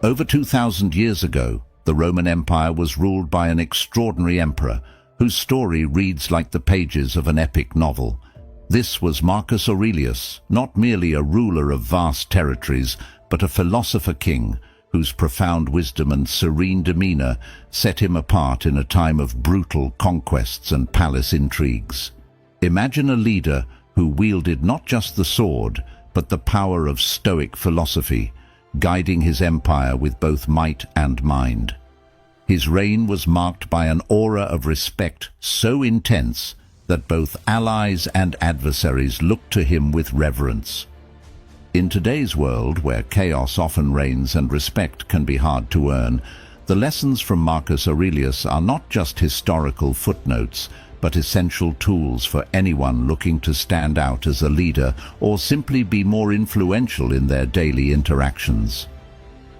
Over 2,000 years ago, the Roman Empire was ruled by an extraordinary emperor whose story reads like the pages of an epic novel. This was Marcus Aurelius, not merely a ruler of vast territories, but a philosopher king whose profound wisdom and serene demeanor set him apart in a time of brutal conquests and palace intrigues. Imagine a leader who wielded not just the sword, but the power of Stoic philosophy, guiding his empire with both might and mind. His reign was marked by an aura of respect so intense that both allies and adversaries looked to him with reverence. In today's world, where chaos often reigns and respect can be hard to earn, the lessons from Marcus Aurelius are not just historical footnotes, but essential tools for anyone looking to stand out as a leader or simply be more influential in their daily interactions.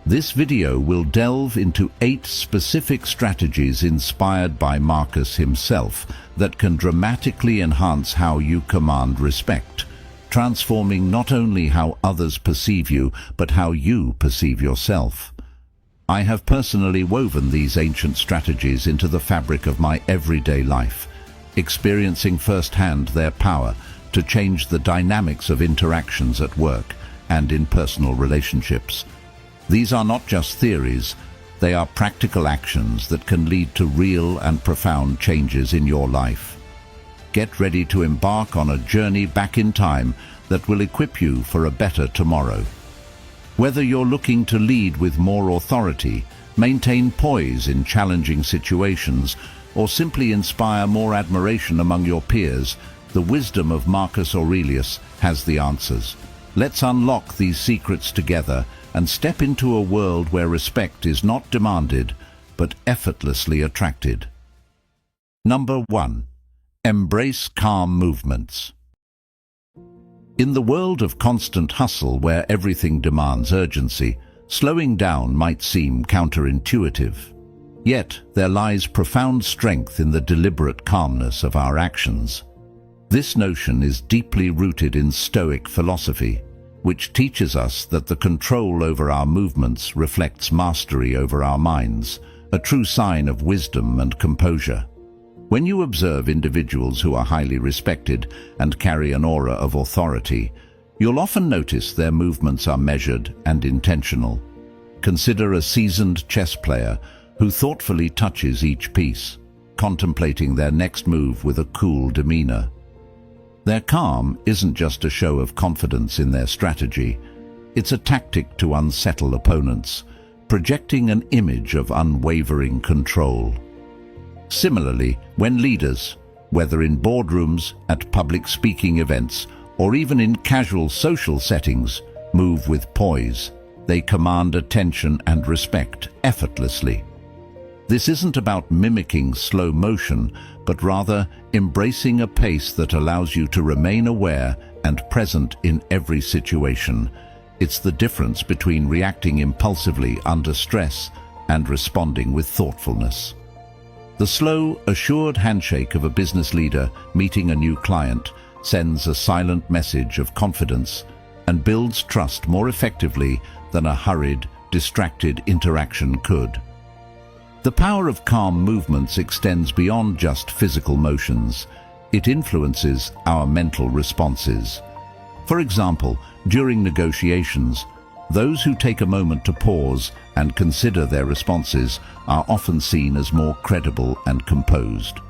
This video will delve into 8 specific strategies inspired by Marcus himself that can dramatically enhance how you command respect, transforming not only how others perceive you, but how you perceive yourself. I have personally woven these ancient strategies into the fabric of my everyday life, experiencing firsthand their power to change the dynamics of interactions at work and in personal relationships. These are not just theories, they are practical actions that can lead to real and profound changes in your life. Get ready to embark on a journey back in time that will equip you for a better tomorrow. Whether you're looking to lead with more authority, maintain poise in challenging situations, or simply inspire more admiration among your peers, the wisdom of Marcus Aurelius has the answers. Let's unlock these secrets together and step into a world where respect is not demanded, but effortlessly attracted. Number 1. Embrace calm movements. In the world of constant hustle where everything demands urgency, slowing down might seem counterintuitive. Yet, there lies profound strength in the deliberate calmness of our actions. This notion is deeply rooted in Stoic philosophy, which teaches us that the control over our movements reflects mastery over our minds, a true sign of wisdom and composure. When you observe individuals who are highly respected and carry an aura of authority, you'll often notice their movements are measured and intentional. Consider a seasoned chess player who thoughtfully touches each piece, contemplating their next move with a cool demeanor. Their calm isn't just a show of confidence in their strategy, it's a tactic to unsettle opponents, projecting an image of unwavering control. Similarly, when leaders, whether in boardrooms, at public speaking events, or even in casual social settings, move with poise, they command attention and respect effortlessly. This isn't about mimicking slow motion, but rather embracing a pace that allows you to remain aware and present in every situation. It's the difference between reacting impulsively under stress and responding with thoughtfulness. The slow, assured handshake of a business leader meeting a new client sends a silent message of confidence and builds trust more effectively than a hurried, distracted interaction could. The power of calm movements extends beyond just physical motions. It influences our mental responses. For example, during negotiations, those who take a moment to pause and consider their responses are often seen as more credible and composed.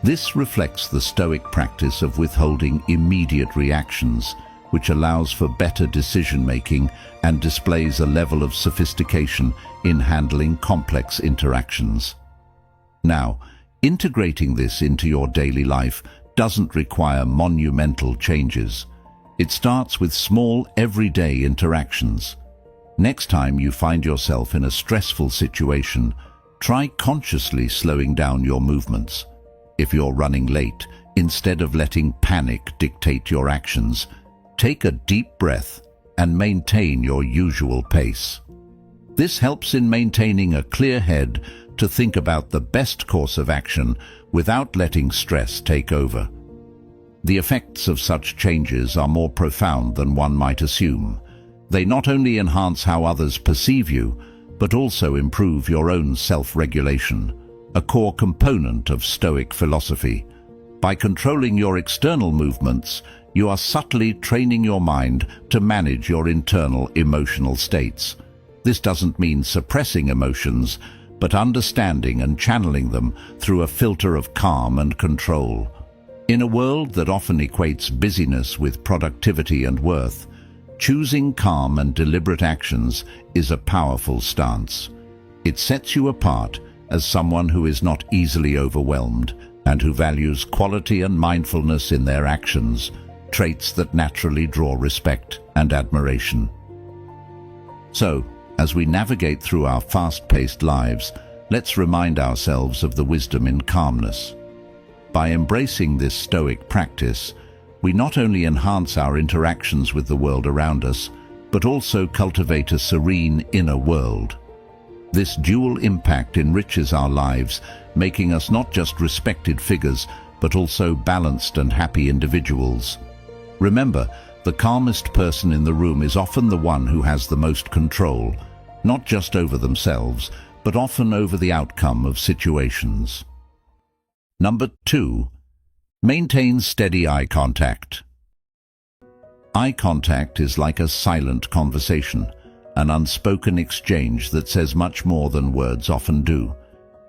This reflects the Stoic practice of withholding immediate reactions, which allows for better decision-making and displays a level of sophistication in handling complex interactions. Now, integrating this into your daily life doesn't require monumental changes. It starts with small, everyday interactions. Next time you find yourself in a stressful situation, try consciously slowing down your movements. If you're running late, instead of letting panic dictate your actions, take a deep breath and maintain your usual pace. This helps in maintaining a clear head to think about the best course of action without letting stress take over. The effects of such changes are more profound than one might assume. They not only enhance how others perceive you, but also improve your own self-regulation, a core component of Stoic philosophy. By controlling your external movements, you are subtly training your mind to manage your internal emotional states. This doesn't mean suppressing emotions, but understanding and channeling them through a filter of calm and control. In a world that often equates busyness with productivity and worth, choosing calm and deliberate actions is a powerful stance. It sets you apart as someone who is not easily overwhelmed and who values quality and mindfulness in their actions, traits that naturally draw respect and admiration. So, as we navigate through our fast-paced lives, let's remind ourselves of the wisdom in calmness. By embracing this Stoic practice, we not only enhance our interactions with the world around us, but also cultivate a serene inner world. This dual impact enriches our lives, making us not just respected figures, but also balanced and happy individuals. Remember, the calmest person in the room is often the one who has the most control, not just over themselves, but often over the outcome of situations. Number 2. Maintain steady eye contact. Eye contact is like a silent conversation, an unspoken exchange that says much more than words often do.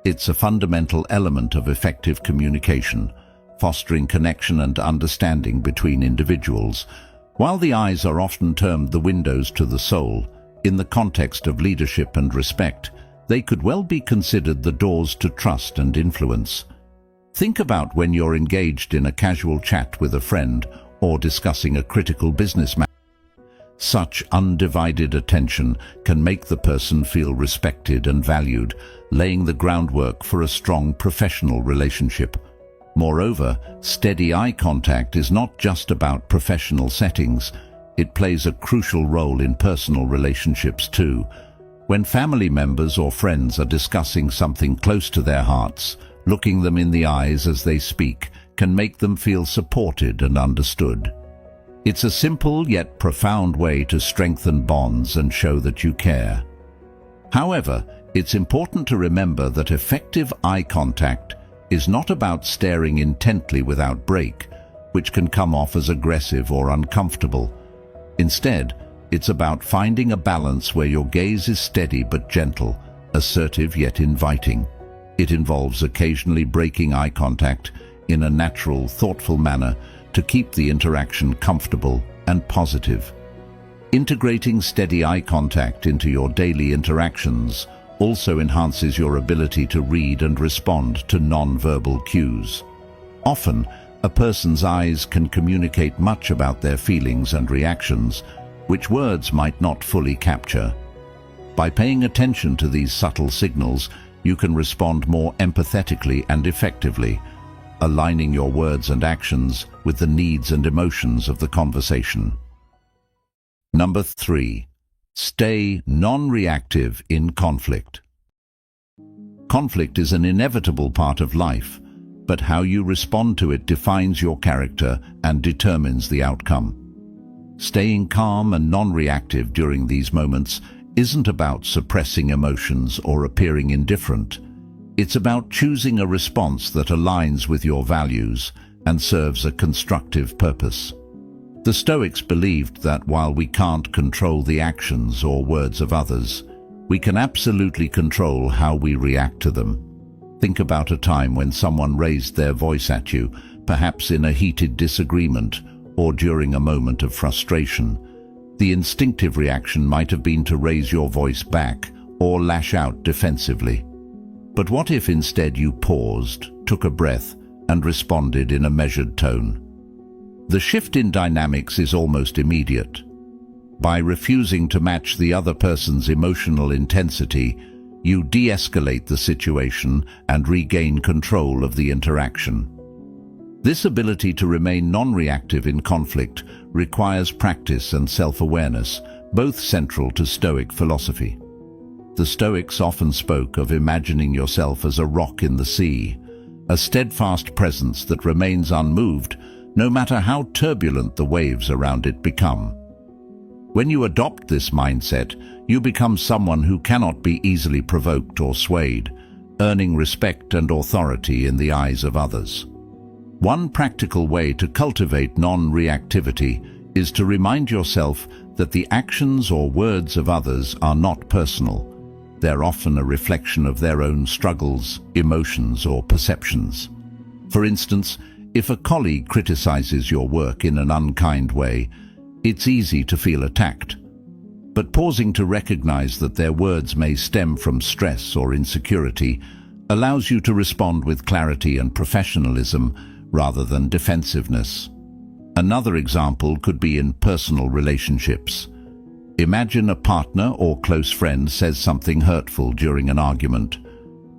It's a fundamental element of effective communication, fostering connection and understanding between individuals. While the eyes are often termed the windows to the soul, in the context of leadership and respect, they could well be considered the doors to trust and influence. Think about when you're engaged in a casual chat with a friend or discussing a critical business matter. Such undivided attention can make the person feel respected and valued, laying the groundwork for a strong professional relationship. Moreover, steady eye contact is not just about professional settings. It plays a crucial role in personal relationships too. When family members or friends are discussing something close to their hearts, looking them in the eyes as they speak can make them feel supported and understood. It's a simple yet profound way to strengthen bonds and show that you care. However, it's important to remember that effective eye contact is not about staring intently without break, which can come off as aggressive or uncomfortable. Instead, it's about finding a balance where your gaze is steady but gentle, assertive yet inviting. It involves occasionally breaking eye contact in a natural, thoughtful manner to keep the interaction comfortable and positive. Integrating steady eye contact into your daily interactions also enhances your ability to read and respond to non-verbal cues. Often, a person's eyes can communicate much about their feelings and reactions, which words might not fully capture. By paying attention to these subtle signals, you can respond more empathetically and effectively, aligning your words and actions with the needs and emotions of the conversation. Number 3. Stay non-reactive in conflict. Conflict is an inevitable part of life, but how you respond to it defines your character and determines the outcome. Staying calm and non-reactive during these moments isn't about suppressing emotions or appearing indifferent. It's about choosing a response that aligns with your values and serves a constructive purpose. The Stoics believed that while we can't control the actions or words of others, we can absolutely control how we react to them. Think about a time when someone raised their voice at you, perhaps in a heated disagreement or during a moment of frustration. The instinctive reaction might have been to raise your voice back or lash out defensively. But what if instead you paused, took a breath, and responded in a measured tone? The shift in dynamics is almost immediate. By refusing to match the other person's emotional intensity, you de-escalate the situation and regain control of the interaction. This ability to remain non-reactive in conflict requires practice and self-awareness, both central to Stoic philosophy. The Stoics often spoke of imagining yourself as a rock in the sea, a steadfast presence that remains unmoved no matter how turbulent the waves around it become. When you adopt this mindset, you become someone who cannot be easily provoked or swayed, earning respect and authority in the eyes of others. One practical way to cultivate non-reactivity is to remind yourself that the actions or words of others are not personal. They're often a reflection of their own struggles, emotions, or perceptions. For instance, if a colleague criticizes your work in an unkind way, it's easy to feel attacked. But pausing to recognize that their words may stem from stress or insecurity allows you to respond with clarity and professionalism rather than defensiveness. Another example could be in personal relationships. Imagine a partner or close friend says something hurtful during an argument.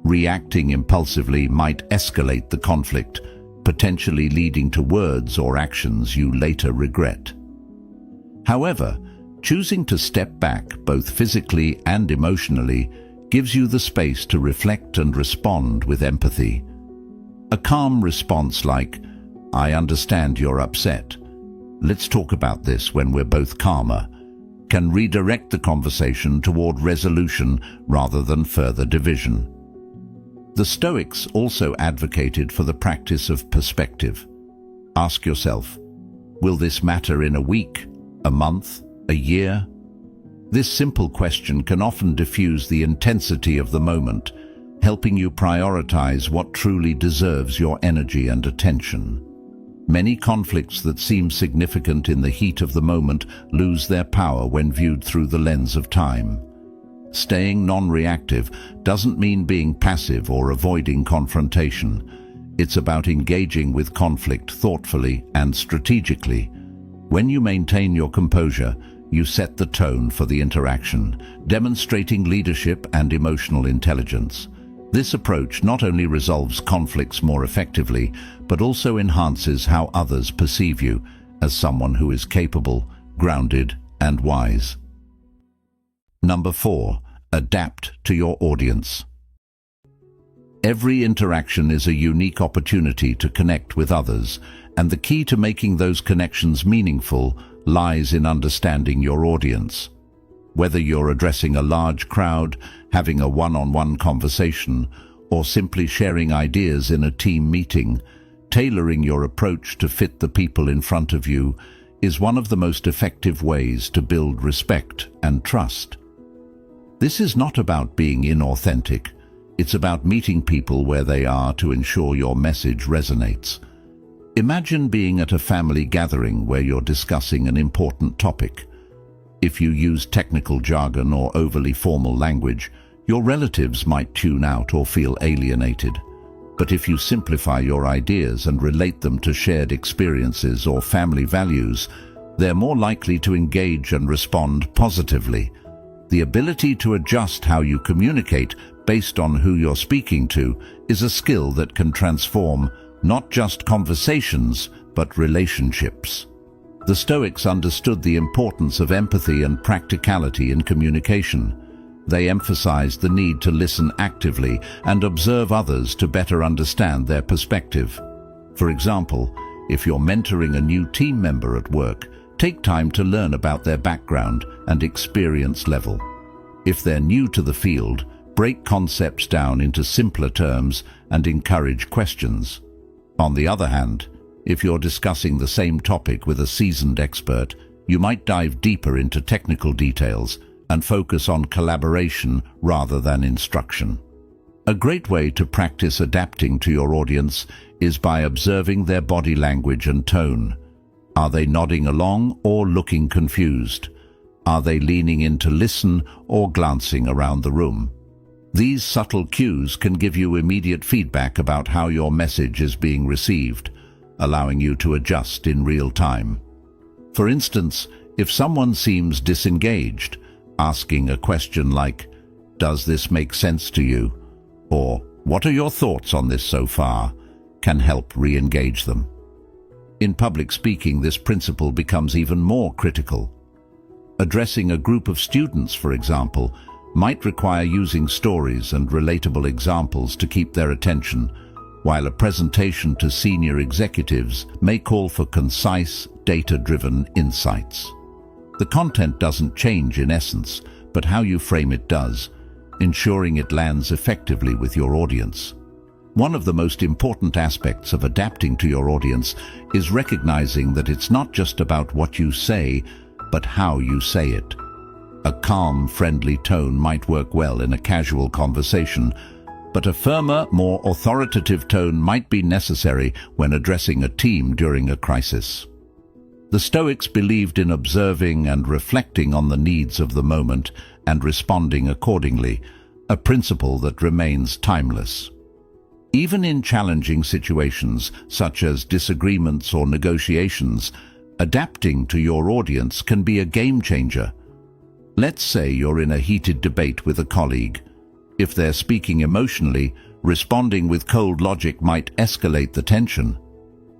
Reacting impulsively might escalate the conflict, potentially leading to words or actions you later regret. However, choosing to step back, both physically and emotionally, gives you the space to reflect and respond with empathy. A calm response like, "I understand you're upset. Let's talk about this when we're both calmer," can redirect the conversation toward resolution rather than further division. The Stoics also advocated for the practice of perspective. Ask yourself, will this matter in a week, a month, a year? This simple question can often diffuse the intensity of the moment, helping you prioritize what truly deserves your energy and attention. Many conflicts that seem significant in the heat of the moment lose their power when viewed through the lens of time. Staying non-reactive doesn't mean being passive or avoiding confrontation. It's about engaging with conflict thoughtfully and strategically. When you maintain your composure, you set the tone for the interaction, demonstrating leadership and emotional intelligence. This approach not only resolves conflicts more effectively, but also enhances how others perceive you as someone who is capable, grounded, and wise. Number 4, adapt to your audience. Every interaction is a unique opportunity to connect with others, and the key to making those connections meaningful lies in understanding your audience. Whether you're addressing a large crowd, having a one-on-one conversation, or simply sharing ideas in a team meeting, tailoring your approach to fit the people in front of you is one of the most effective ways to build respect and trust. This is not about being inauthentic. It's about meeting people where they are to ensure your message resonates. Imagine being at a family gathering where you're discussing an important topic. If you use technical jargon or overly formal language, your relatives might tune out or feel alienated. But if you simplify your ideas and relate them to shared experiences or family values, they're more likely to engage and respond positively. The ability to adjust how you communicate based on who you're speaking to is a skill that can transform not just conversations, but relationships. The Stoics understood the importance of empathy and practicality in communication. They emphasized the need to listen actively and observe others to better understand their perspective. For example, if you're mentoring a new team member at work, take time to learn about their background and experience level. If they're new to the field, break concepts down into simpler terms and encourage questions. On the other hand, if you're discussing the same topic with a seasoned expert, you might dive deeper into technical details and focus on collaboration rather than instruction. A great way to practice adapting to your audience is by observing their body language and tone. Are they nodding along or looking confused? Are they leaning in to listen or glancing around the room? These subtle cues can give you immediate feedback about how your message is being received, allowing you to adjust in real time. For instance, if someone seems disengaged, asking a question like, "Does this make sense to you?" or "What are your thoughts on this so far?" can help re-engage them. In public speaking, this principle becomes even more critical. Addressing a group of students, for example, might require using stories and relatable examples to keep their attention, while a presentation to senior executives may call for concise, data-driven insights. The content doesn't change in essence, but how you frame it does, ensuring it lands effectively with your audience. One of the most important aspects of adapting to your audience is recognizing that it's not just about what you say, but how you say it. A calm, friendly tone might work well in a casual conversation, but a firmer, more authoritative tone might be necessary when addressing a team during a crisis. The Stoics believed in observing and reflecting on the needs of the moment and responding accordingly, a principle that remains timeless. Even in challenging situations, such as disagreements or negotiations, adapting to your audience can be a game changer. Let's say you're in a heated debate with a colleague. If they're speaking emotionally, responding with cold logic might escalate the tension.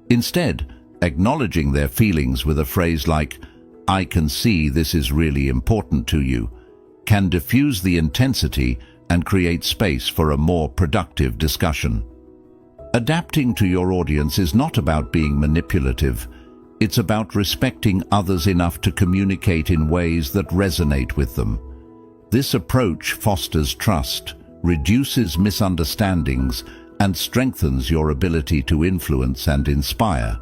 Instead, acknowledging their feelings with a phrase like, "I can see this is really important to you," can diffuse the intensity and create space for a more productive discussion. Adapting to your audience is not about being manipulative. It's about respecting others enough to communicate in ways that resonate with them. This approach fosters trust, reduces misunderstandings, and strengthens your ability to influence and inspire.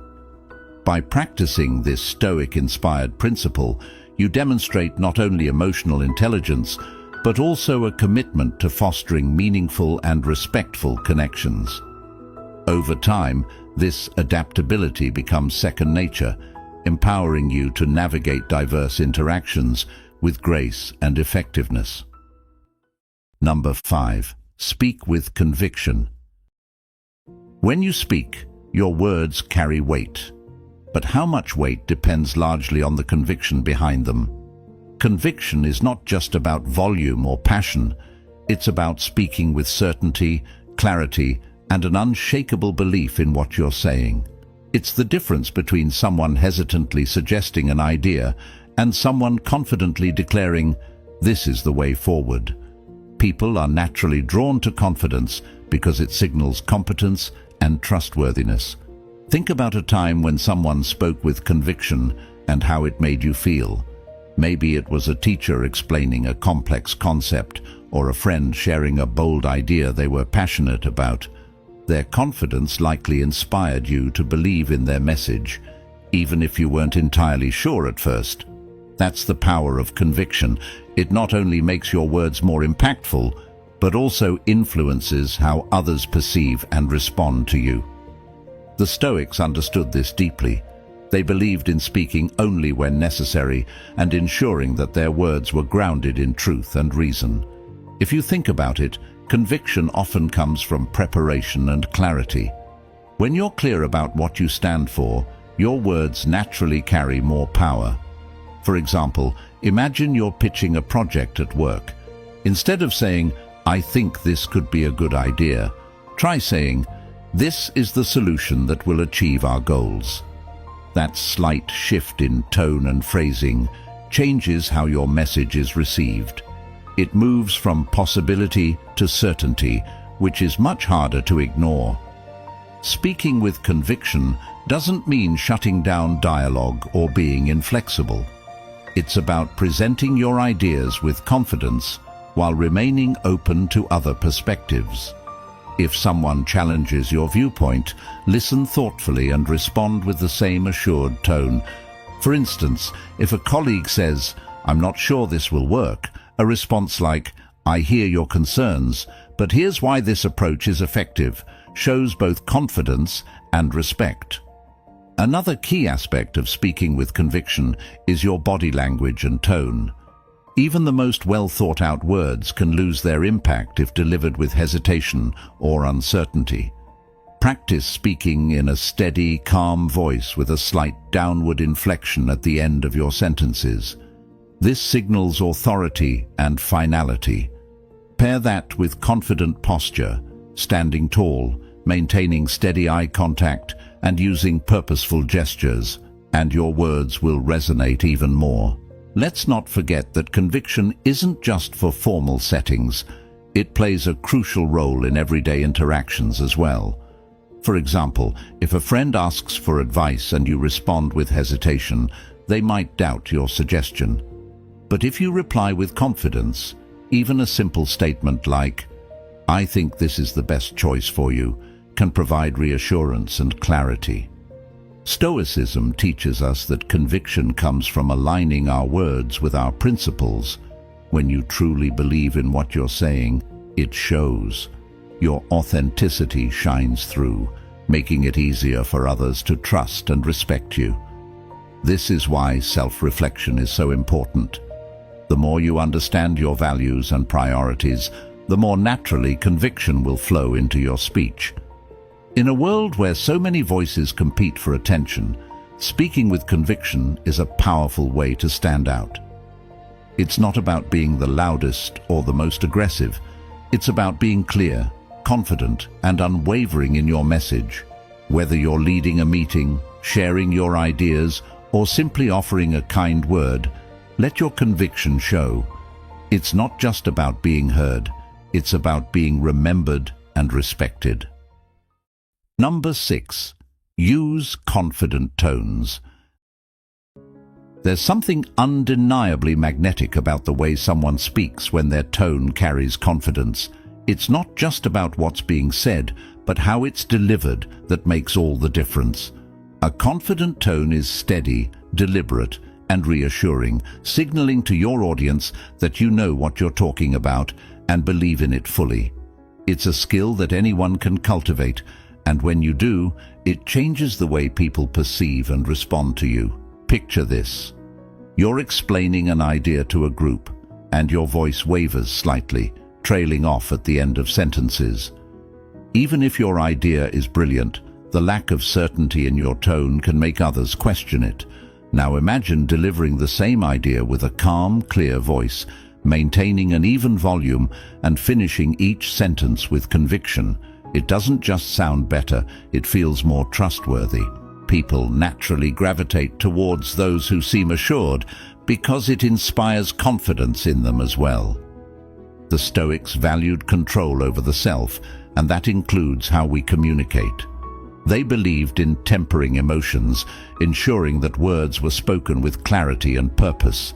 By practicing this Stoic-inspired principle, you demonstrate not only emotional intelligence, but also a commitment to fostering meaningful and respectful connections. Over time, this adaptability becomes second nature, empowering you to navigate diverse interactions with grace and effectiveness. Number 5. Speak with conviction. When you speak, your words carry weight. But how much weight depends largely on the conviction behind them. Conviction is not just about volume or passion. It's about speaking with certainty, clarity, and an unshakable belief in what you're saying. It's the difference between someone hesitantly suggesting an idea and someone confidently declaring, "This is the way forward." People are naturally drawn to confidence because it signals competence and trustworthiness. Think about a time when someone spoke with conviction and how it made you feel. Maybe it was a teacher explaining a complex concept or a friend sharing a bold idea they were passionate about. Their confidence likely inspired you to believe in their message, even if you weren't entirely sure at first. That's the power of conviction. It not only makes your words more impactful, but also influences how others perceive and respond to you. The Stoics understood this deeply. They believed in speaking only when necessary and ensuring that their words were grounded in truth and reason. If you think about it, conviction often comes from preparation and clarity. When you're clear about what you stand for, your words naturally carry more power. For example, imagine you're pitching a project at work. Instead of saying, "I think this could be a good idea," try saying, "This is the solution that will achieve our goals." That slight shift in tone and phrasing changes how your message is received. It moves from possibility to certainty, which is much harder to ignore. Speaking with conviction doesn't mean shutting down dialogue or being inflexible. It's about presenting your ideas with confidence while remaining open to other perspectives. If someone challenges your viewpoint, listen thoughtfully and respond with the same assured tone. For instance, if a colleague says, "I'm not sure this will work," a response like, "I hear your concerns, but here's why this approach is effective," shows both confidence and respect. Another key aspect of speaking with conviction is your body language and tone. Even the most well-thought-out words can lose their impact if delivered with hesitation or uncertainty. Practice speaking in a steady, calm voice with a slight downward inflection at the end of your sentences. This signals authority and finality. Pair that with confident posture, standing tall, maintaining steady eye contact, and using purposeful gestures, and your words will resonate even more. Let's not forget that conviction isn't just for formal settings. It plays a crucial role in everyday interactions as well. For example, if a friend asks for advice and you respond with hesitation, they might doubt your suggestion. But if you reply with confidence, even a simple statement like, "I think this is the best choice for you," can provide reassurance and clarity. Stoicism teaches us that conviction comes from aligning our words with our principles. When you truly believe in what you're saying, it shows. Your authenticity shines through, making it easier for others to trust and respect you. This is why self-reflection is so important. The more you understand your values and priorities, the more naturally conviction will flow into your speech. In a world where so many voices compete for attention, speaking with conviction is a powerful way to stand out. It's not about being the loudest or the most aggressive. It's about being clear, confident, and unwavering in your message. Whether you're leading a meeting, sharing your ideas, or simply offering a kind word, let your conviction show. It's not just about being heard, it's about being remembered and respected. Number 6. Use confident tones. There's something undeniably magnetic about the way someone speaks when their tone carries confidence. It's not just about what's being said, but how it's delivered that makes all the difference. A confident tone is steady, deliberate, and reassuring, signaling to your audience that you know what you're talking about and believe in it fully. It's a skill that anyone can cultivate, and when you do, it changes the way people perceive and respond to you. Picture this. You're explaining an idea to a group, and your voice wavers slightly, trailing off at the end of sentences. Even if your idea is brilliant, the lack of certainty in your tone can make others question it. Now imagine delivering the same idea with a calm, clear voice, maintaining an even volume and finishing each sentence with conviction. It doesn't just sound better, it feels more trustworthy. People naturally gravitate towards those who seem assured because it inspires confidence in them as well. The Stoics valued control over the self, and that includes how we communicate. They believed in tempering emotions, ensuring that words were spoken with clarity and purpose.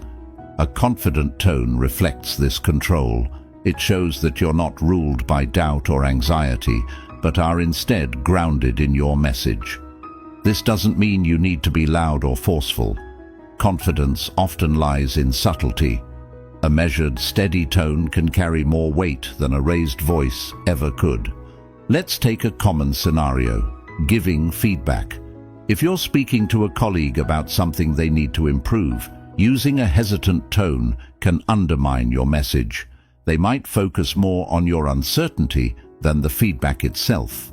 A confident tone reflects this control. It shows that you're not ruled by doubt or anxiety, but are instead grounded in your message. This doesn't mean you need to be loud or forceful. Confidence often lies in subtlety. A measured, steady tone can carry more weight than a raised voice ever could. Let's take a common scenario. Giving feedback. If you're speaking to a colleague about something they need to improve, using a hesitant tone can undermine your message. They might focus more on your uncertainty than the feedback itself.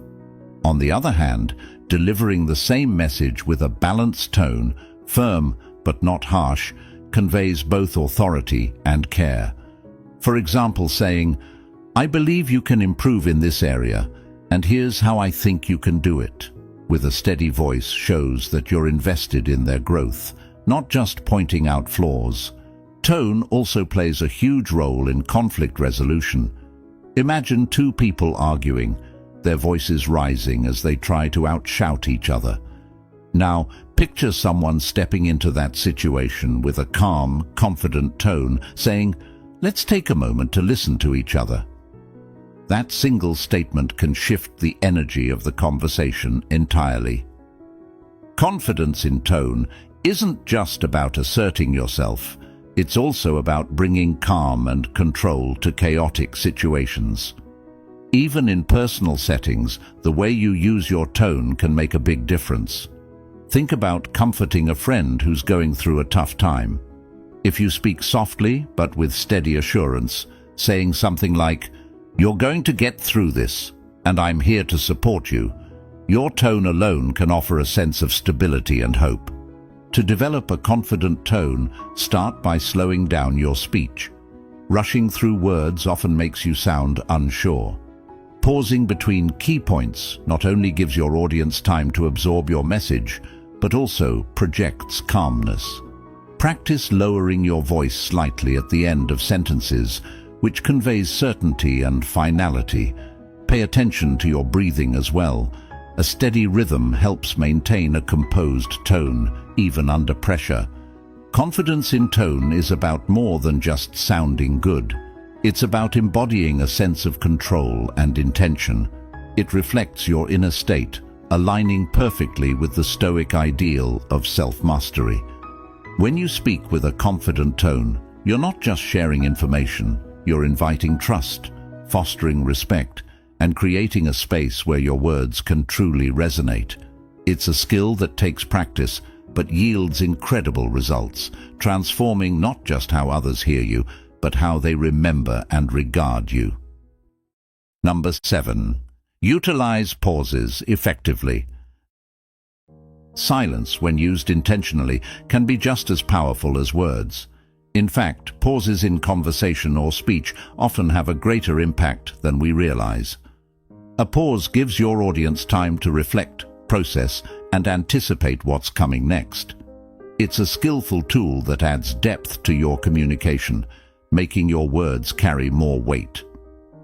On the other hand, delivering the same message with a balanced tone, firm but not harsh, conveys both authority and care. For example, saying, "I believe you can improve in this area, and here's how I think you can do it," with a steady voice shows that you're invested in their growth, not just pointing out flaws. Tone also plays a huge role in conflict resolution. Imagine two people arguing, their voices rising as they try to outshout each other. Now, picture someone stepping into that situation with a calm, confident tone, saying, "Let's take a moment to listen to each other." That single statement can shift the energy of the conversation entirely. Confidence in tone isn't just about asserting yourself. It's also about bringing calm and control to chaotic situations. Even in personal settings, the way you use your tone can make a big difference. Think about comforting a friend who's going through a tough time. If you speak softly but with steady assurance, saying something like, "You're going to get through this, and I'm here to support you," your tone alone can offer a sense of stability and hope. To develop a confident tone, start by slowing down your speech. Rushing through words often makes you sound unsure. Pausing between key points not only gives your audience time to absorb your message, but also projects calmness. Practice lowering your voice slightly at the end of sentences, which conveys certainty and finality. Pay attention to your breathing as well. A steady rhythm helps maintain a composed tone, even under pressure. Confidence in tone is about more than just sounding good. It's about embodying a sense of control and intention. It reflects your inner state, aligning perfectly with the Stoic ideal of self-mastery. When you speak with a confident tone, you're not just sharing information, you're inviting trust, fostering respect, and creating a space where your words can truly resonate. It's a skill that takes practice, but yields incredible results, transforming not just how others hear you, but how they remember and regard you. Number 7. Utilize pauses effectively. Silence, when used intentionally, can be just as powerful as words. In fact, pauses in conversation or speech often have a greater impact than we realize. A pause gives your audience time to reflect, process, and anticipate what's coming next. It's a skillful tool that adds depth to your communication, making your words carry more weight.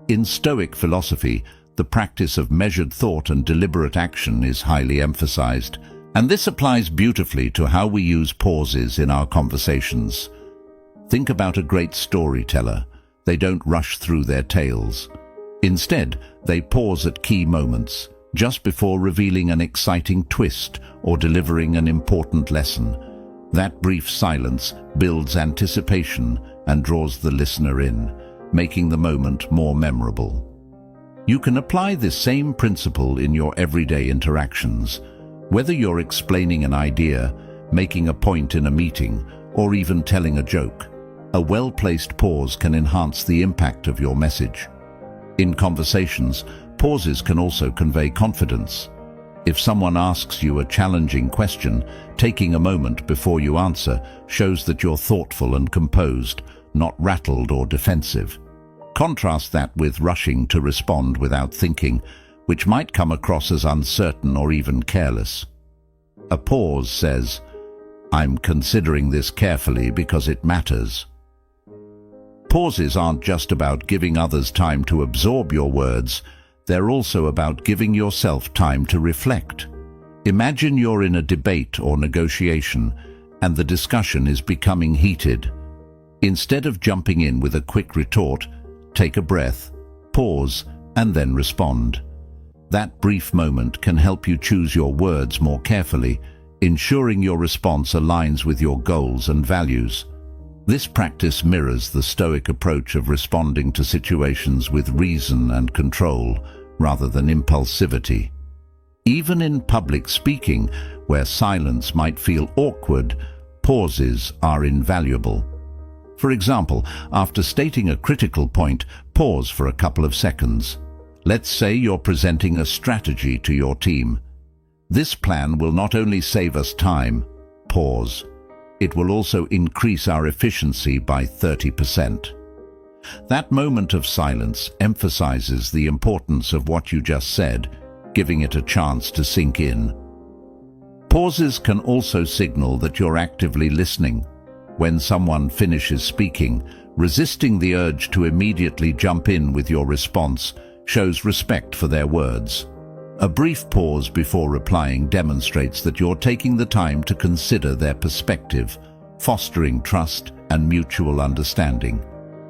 In Stoic philosophy, the practice of measured thought and deliberate action is highly emphasized, and this applies beautifully to how we use pauses in our conversations. Think about a great storyteller. They don't rush through their tales. Instead, they pause at key moments, just before revealing an exciting twist or delivering an important lesson. That brief silence builds anticipation and draws the listener in, making the moment more memorable. You can apply this same principle in your everyday interactions. Whether you're explaining an idea, making a point in a meeting, or even telling a joke, a well-placed pause can enhance the impact of your message. In conversations, pauses can also convey confidence. If someone asks you a challenging question, taking a moment before you answer shows that you're thoughtful and composed, not rattled or defensive. Contrast that with rushing to respond without thinking, which might come across as uncertain or even careless. A pause says, "I'm considering this carefully because it matters." Pauses aren't just about giving others time to absorb your words, they're also about giving yourself time to reflect. Imagine you're in a debate or negotiation, and the discussion is becoming heated. Instead of jumping in with a quick retort, take a breath, pause, and then respond. That brief moment can help you choose your words more carefully, ensuring your response aligns with your goals and values. This practice mirrors the Stoic approach of responding to situations with reason and control, rather than impulsivity. Even in public speaking, where silence might feel awkward, pauses are invaluable. For example, after stating a critical point, pause for a couple of seconds. Let's say you're presenting a strategy to your team. This plan will not only save us time, pause. It will also increase our efficiency by 30%. That moment of silence emphasizes the importance of what you just said, giving it a chance to sink in. Pauses can also signal that you're actively listening. When someone finishes speaking, resisting the urge to immediately jump in with your response shows respect for their words. A brief pause before replying demonstrates that you're taking the time to consider their perspective, fostering trust and mutual understanding.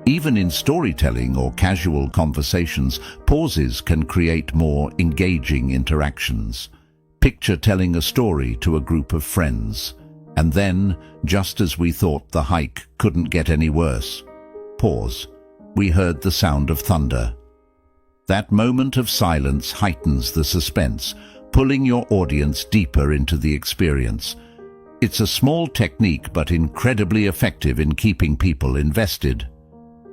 Even in storytelling or casual conversations, pauses can create more engaging interactions. Picture telling a story to a group of friends, and then, just as we thought the hike couldn't get any worse, pause. We heard the sound of thunder. That moment of silence heightens the suspense, pulling your audience deeper into the experience. It's a small technique but incredibly effective in keeping people invested.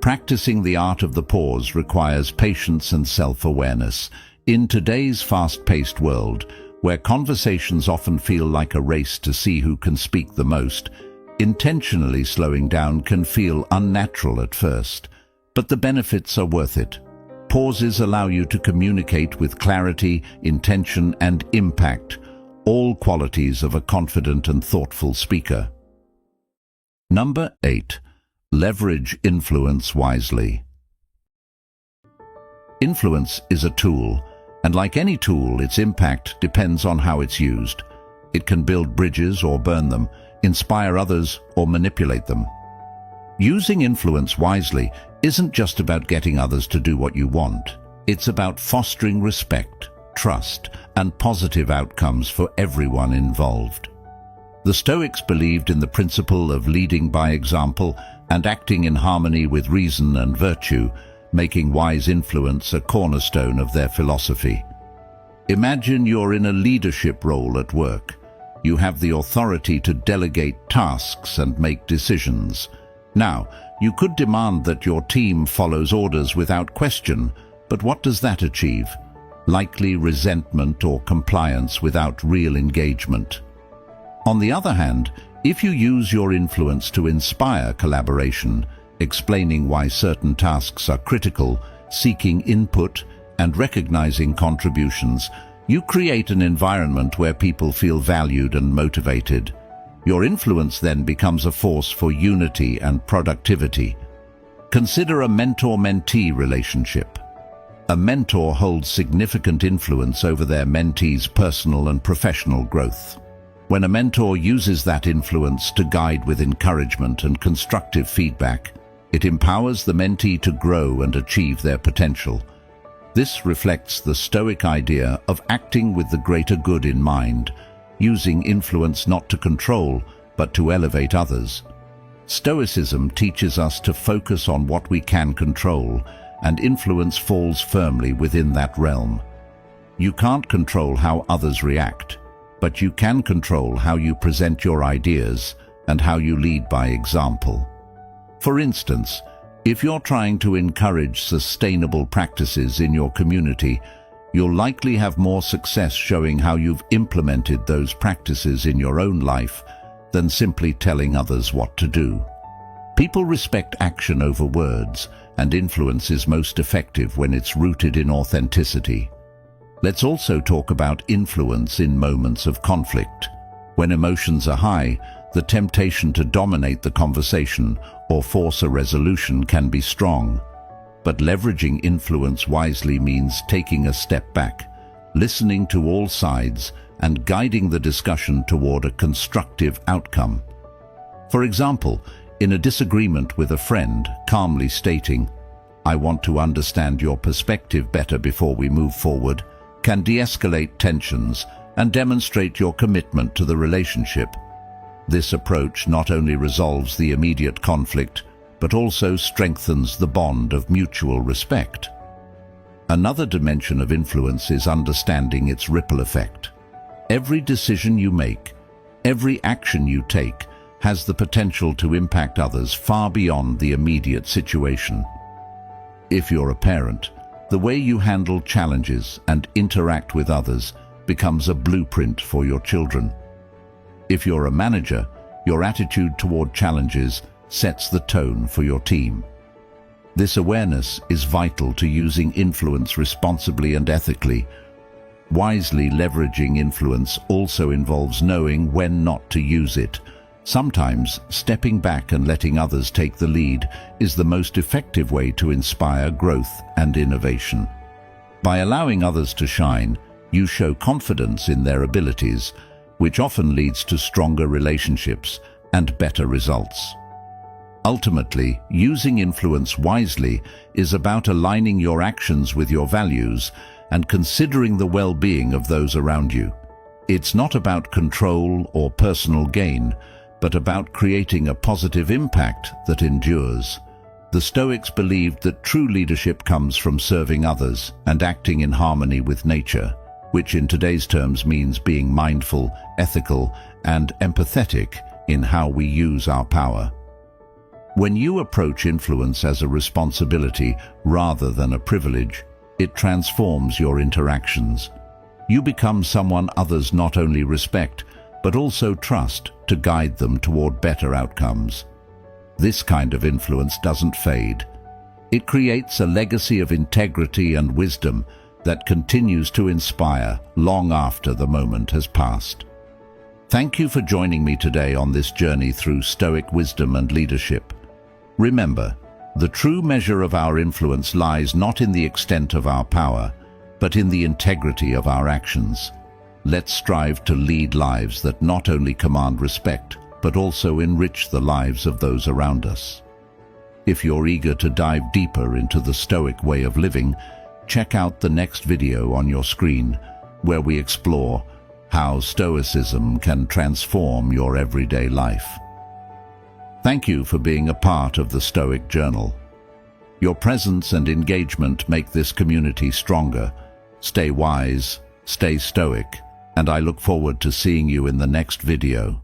Practicing the art of the pause requires patience and self-awareness. In today's fast-paced world, where conversations often feel like a race to see who can speak the most, intentionally slowing down can feel unnatural at first, but the benefits are worth it. Pauses allow you to communicate with clarity, intention, and impact, all qualities of a confident and thoughtful speaker. Number 8. Leverage influence wisely. Influence is a tool, and like any tool, its impact depends on how it's used. It can build bridges or burn them, inspire others, or manipulate them. Using influence wisely isn't just about getting others to do what you want. It's about fostering respect, trust, and positive outcomes for everyone involved. The Stoics believed in the principle of leading by example and acting in harmony with reason and virtue, making wise influence a cornerstone of their philosophy. Imagine you're in a leadership role at work. You have the authority to delegate tasks and make decisions. Now, you could demand that your team follows orders without question, but what does that achieve? Likely resentment or compliance without real engagement. On the other hand, if you use your influence to inspire collaboration, explaining why certain tasks are critical, seeking input, and recognizing contributions, you create an environment where people feel valued and motivated. Your influence then becomes a force for unity and productivity. Consider a mentor-mentee relationship. A mentor holds significant influence over their mentee's personal and professional growth. When a mentor uses that influence to guide with encouragement and constructive feedback, it empowers the mentee to grow and achieve their potential. This reflects the Stoic idea of acting with the greater good in mind, using influence not to control, but to elevate others. Stoicism teaches us to focus on what we can control, and influence falls firmly within that realm. You can't control how others react, but you can control how you present your ideas and how you lead by example. For instance, if you're trying to encourage sustainable practices in your community, you'll likely have more success showing how you've implemented those practices in your own life than simply telling others what to do. People respect action over words, and influence is most effective when it's rooted in authenticity. Let's also talk about influence in moments of conflict. When emotions are high, the temptation to dominate the conversation or force a resolution can be strong. But leveraging influence wisely means taking a step back, listening to all sides, and guiding the discussion toward a constructive outcome. For example, in a disagreement with a friend, calmly stating, "I want to understand your perspective better before we move forward," can de-escalate tensions and demonstrate your commitment to the relationship. This approach not only resolves the immediate conflict, but also strengthens the bond of mutual respect. Another dimension of influence is understanding its ripple effect. Every decision you make, every action you take, has the potential to impact others far beyond the immediate situation. If you're a parent, the way you handle challenges and interact with others becomes a blueprint for your children. If you're a manager, your attitude toward challenges sets the tone for your team. This awareness is vital to using influence responsibly and ethically. Wisely leveraging influence also involves knowing when not to use it. Sometimes, stepping back and letting others take the lead is the most effective way to inspire growth and innovation. By allowing others to shine, you show confidence in their abilities, which often leads to stronger relationships and better results. Ultimately, using influence wisely is about aligning your actions with your values and considering the well-being of those around you. It's not about control or personal gain, but about creating a positive impact that endures. The Stoics believed that true leadership comes from serving others and acting in harmony with nature, which in today's terms means being mindful, ethical, and empathetic in how we use our power. When you approach influence as a responsibility rather than a privilege, it transforms your interactions. You become someone others not only respect, but also trust to guide them toward better outcomes. This kind of influence doesn't fade. It creates a legacy of integrity and wisdom that continues to inspire long after the moment has passed. Thank you for joining me today on this journey through Stoic wisdom and leadership. Remember, the true measure of our influence lies not in the extent of our power, but in the integrity of our actions. Let's strive to lead lives that not only command respect, but but also enrich the lives of those around us. If you're eager to dive deeper into the Stoic way of living, check out the next video on your screen, where we explore how Stoicism can transform your everyday life. Thank you for being a part of the Stoic Journal. Your presence and engagement make this community stronger. Stay wise, stay stoic, and I look forward to seeing you in the next video.